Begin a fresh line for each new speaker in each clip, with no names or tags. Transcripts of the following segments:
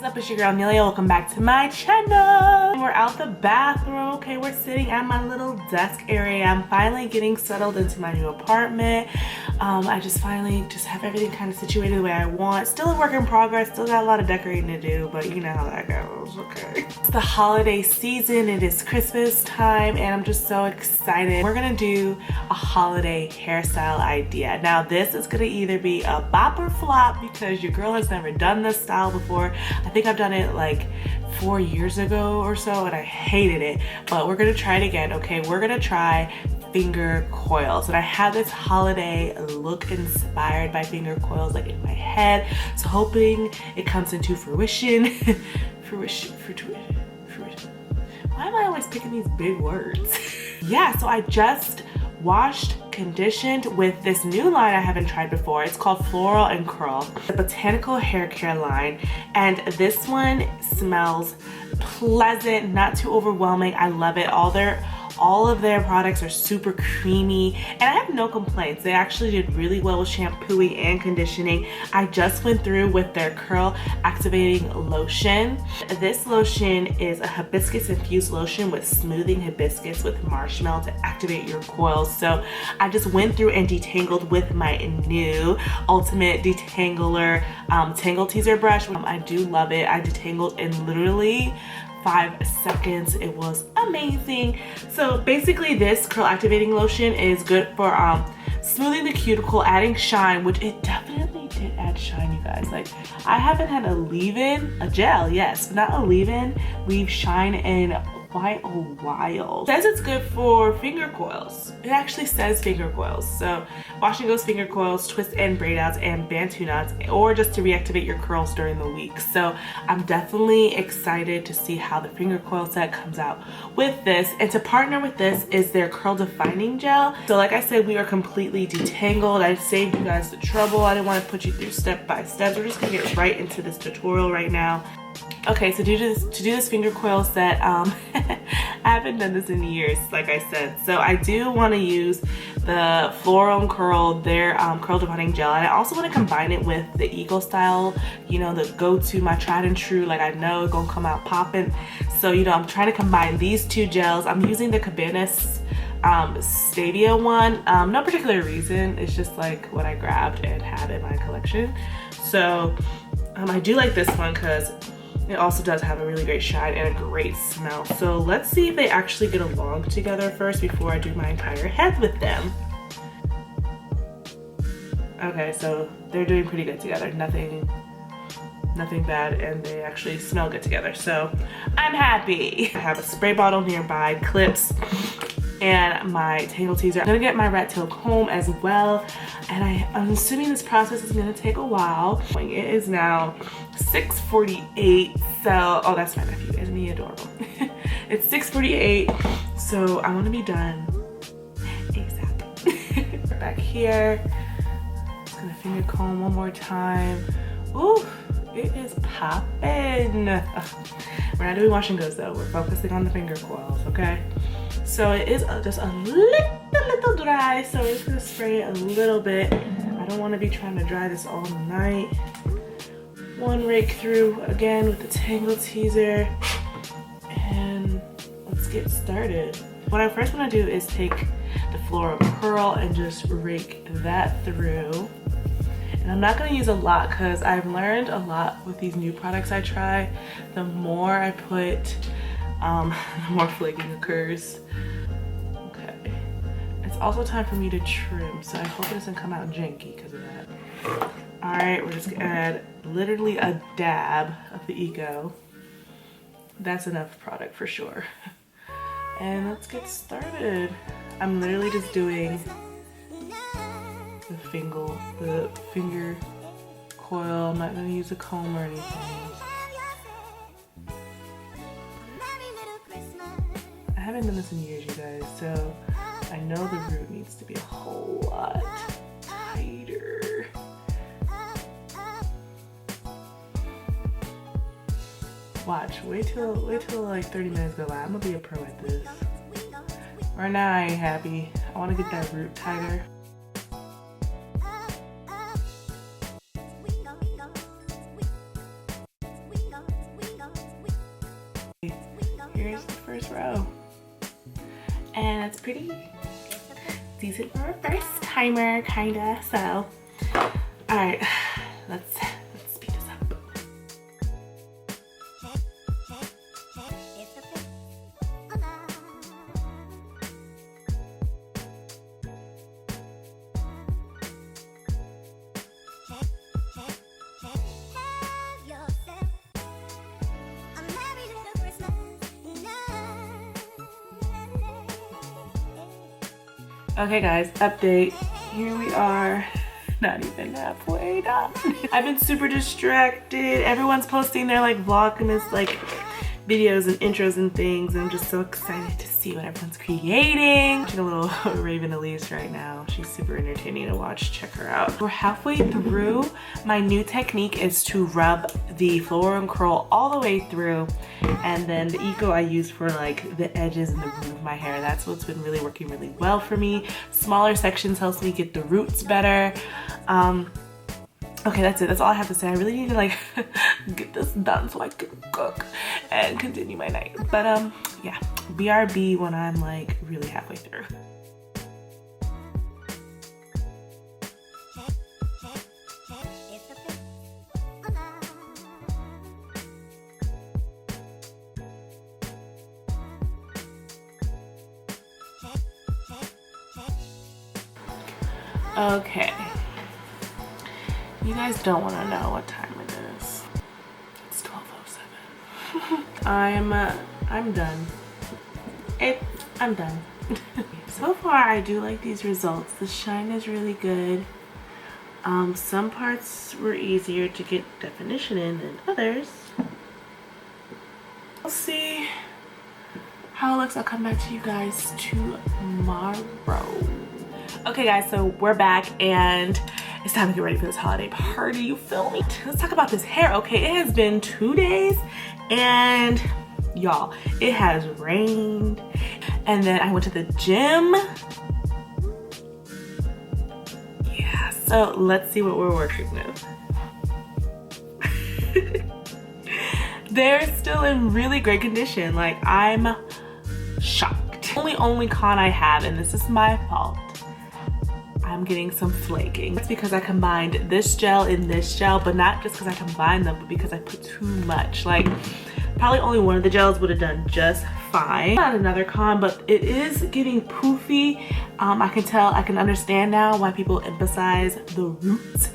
What's up, it's your girl Amelia. Welcome back to my channel. We're out the bathroom. Okay, we're sitting at my little desk area. I'm finally getting settled into my new apartment. I just finally have everything kind of situated the way I want. Still a work in progress, still got a lot of decorating to do, but you know how that goes, okay. It's the holiday season, it is Christmas time, and I'm just so excited. We're gonna do a holiday hairstyle idea. Now this is gonna either be a bop or flop because your girl has never done this style before. I think I've done it like 4 years ago or so and I hated it, but we're gonna try it again, okay? We're gonna try finger coils, and I have this holiday look inspired by finger coils like in my head, so hoping it comes into fruition. fruition. Why am I always picking these big words? Yeah, so I just washed, conditioned with this new line I haven't tried before. It's called Floral Curl. It's a botanical hair care line, and this one smells pleasant, not too overwhelming. I love it. All of their products are super creamy and I have no complaints. They actually did really well with shampooing and conditioning. I just went through with their curl activating lotion. This lotion is a hibiscus infused lotion with smoothing hibiscus with marshmallow to activate your coils. So I just went through and detangled with my new Ultimate Detangler Tangle Teaser brush. I do love it. I detangled in literally 5 seconds. It was amazing. So basically this curl activating lotion is good for smoothing the cuticle, adding shine, which it definitely did add shine, you guys. Like, I haven't had a leave-in, a gel, yes, but not a leave-in, leave shine in quite a while. It says it's good for finger coils. It actually says finger coils. So wash and goes finger coils, twist and braid outs, and bantu knots, or just to reactivate your curls during the week. So I'm definitely excited to see how the finger coil set comes out with this. And to partner with this is their curl defining gel. So like I said, we are completely detangled. I saved you guys the trouble. I didn't want to put you through step by step. We're just gonna get right into this tutorial right now. Okay, so to do this finger coil set, I haven't done this in years, like I said. So I do want to use the Floral Curl, their curl defining gel, and I also want to combine it with the Eagle style, you know, the go-to, my tried and true, like I know it's gonna come out popping. So, you know, I'm trying to combine these two gels. I'm using the Cabanas Stevia one. No particular reason, it's just like what I grabbed and have in my collection. So I do like this one because it also does have a really great shine and a great smell. So let's see if they actually get along together first before I do my entire head with them. Okay, so they're doing pretty good together. Nothing bad, and they actually smell good together. So I'm happy. I have a spray bottle nearby, clips, and my tangle teaser. I'm gonna get my rat tail comb as well, and I'm assuming this process is gonna take a while. It is now 6:48, so, oh, that's my nephew, isn't he adorable? It's 6:48, so I wanna be done ASAP. Back here, just gonna finger comb one more time. Ooh, it is poppin'. We're not doing wash and goes though, we're focusing on the finger coils, okay? So it is just a little dry, so we're just gonna spray it a little bit. I don't want to be trying to dry this all night. One rake through again with the tangle teaser, and let's get started. What I first want to do is take the Floral Curl and just rake that through. And I'm not going to use a lot because I've learned a lot with these new products I try. The more I put, the more flaking occurs. Okay. It's also time for me to trim, so I hope it doesn't come out janky because of that. Alright, we're just gonna add literally a dab of the Eco. That's enough product for sure. And let's get started. I'm literally just doing the finger coil. I'm not gonna use a comb or anything. I haven't done this in years, you guys, so I know the root needs to be a whole lot tighter. Watch, wait till like 30 minutes go by. I'm gonna be a pro at this. Right now I ain't happy. I wanna get that root tighter. fro. And it's pretty decent for a first timer, kinda. So, alright, let's speed this up. Okay guys, update. Here we are, not even halfway done. I've been super distracted. Everyone's posting their like vlogmas like videos and intros and things. I'm just so excited to see what everyone's creating. Watching a little Raven Elise right now. She's super entertaining to watch. Check her out. We're halfway through. My new technique is to rub the floral curl all the way through, and then the Eco I use for like the edges and the root of my hair. That's what's been really working really well for me. Smaller sections helps me get the roots better. Okay, that's it. That's all I have to say. I really need to like get this done so I can cook and continue my night. But yeah, BRB when I'm like really halfway through. Okay. You guys don't want to know what time it is. It's 12:07. I'm done. I'm done. So far, I do like these results. The shine is really good. Some parts were easier to get definition in than others. We'll see how it looks. I'll come back to you guys tomorrow. Okay guys, so we're back and it's time to get ready for this holiday party, you feel me? Let's talk about this hair. Okay, it has been 2 days and y'all, it has rained. And then I went to the gym. Yeah, so let's see what we're working with. They're still in really great condition. Like, I'm shocked. Only con I have, and this is my fault, I'm getting some flaking. That's because I combined this gel in this gel, but not just because I combined them, but because I put too much. Like, probably only one of the gels would have done just fine. Not another con, but it is getting poofy. I can tell, I can understand now why people emphasize the roots,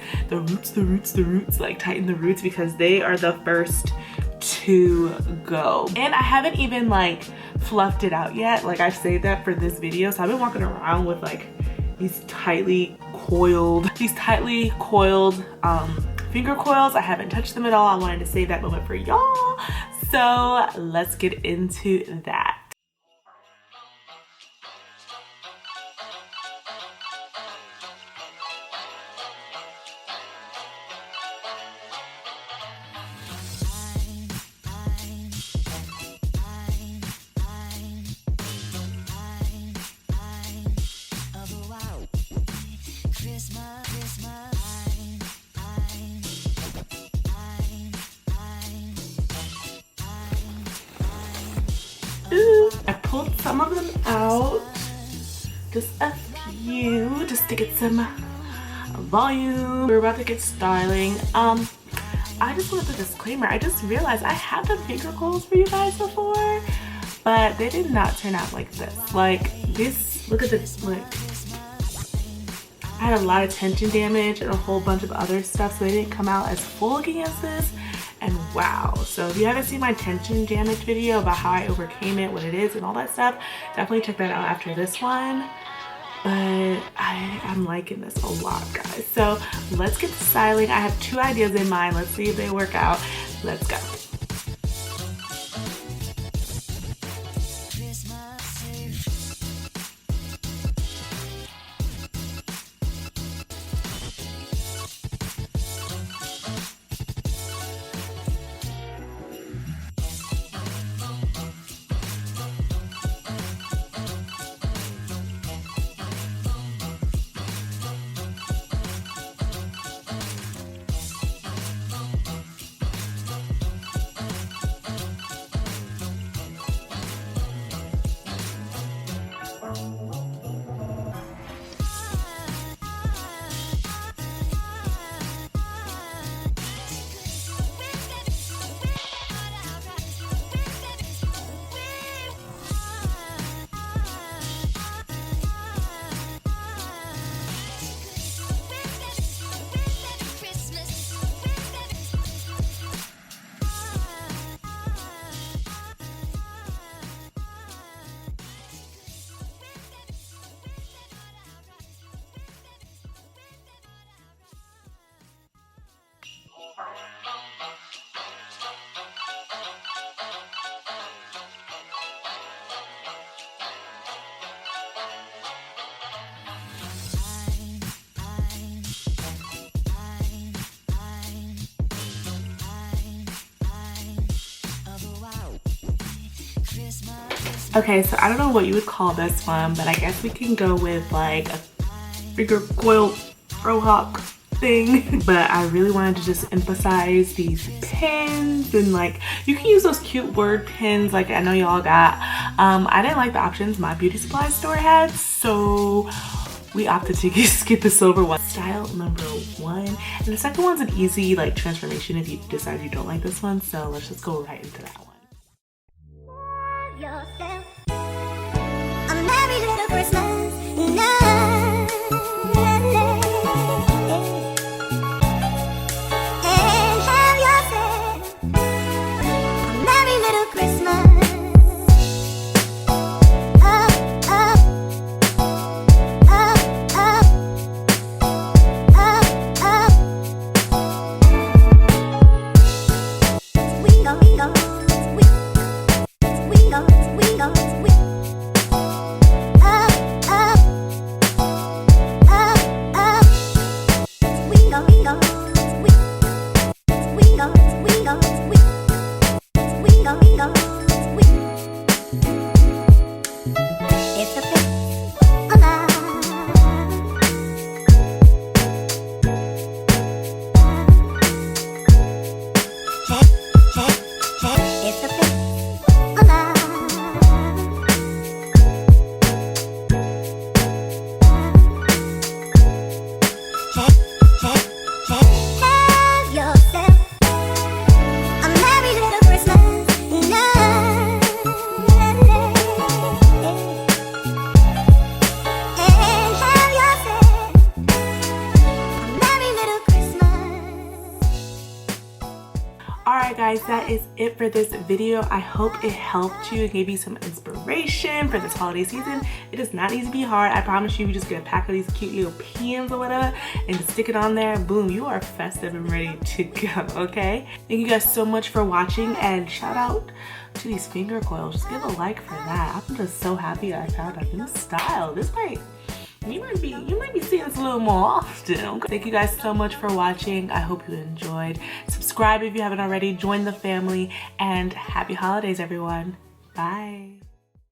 like tighten the roots, because they are the first to go. And I haven't even like fluffed it out yet. Like, I've saved that for this video, so I've been walking around with like these tightly coiled finger coils. I haven't touched them at all. I wanted to save that moment for y'all. So let's get into that. I pulled some of them out, just a few, just to get some volume. We're about to get styling. I just want to put a disclaimer. I just realized I have done finger coils for you guys before, but they did not turn out like this. Like this, look at this, like I had a lot of tension damage and a whole bunch of other stuff, so they didn't come out as full looking as this. And wow, so if you haven't seen my tension damage video about how I overcame it, what it is and all that stuff, definitely check that out after this one. But I'm liking this a lot, guys. So let's get to styling. I have 2 ideas in mind. Let's see if they work out. Let's go. Okay, so I don't know what you would call this one, but I guess we can go with like a bigger coil frohawk thing. But I really wanted to just emphasize these pins, and like you can use those cute word pins like I know y'all got. I didn't like the options my beauty supply store had, so we opted to skip the silver one. Style number 1, and the second one's an easy like transformation if you decide you don't like this one, so let's just go right into that one.
A merry little Christmas night. And have yourself a merry little Christmas. Up, up, up, up, up, up. We go, we go, we go, we go, we up, up, up, up. We go, we go, we go, we go, we go, we go, we. It's the 5th of love. It's the 5th of love. Have yourself a merry little Christmas night. And have yourself a merry little Christmas.
Alright guys, that is it for this video. I hope it helped you and gave you some inspiration for this holiday season. It is not easy to be hard. I promise you, you just get a pack of these cute little pins or whatever and just stick it on there. Boom, you are festive and ready to go, okay? Thank you guys so much for watching, and shout out to these finger coils. Just give a like for that. I'm just so happy I found a new style. This might, you might be seeing this a little more often. Okay? Thank you guys so much for watching. I hope you enjoyed. Subscribe if you haven't already. Join the family, and happy holidays, everyone. Bye.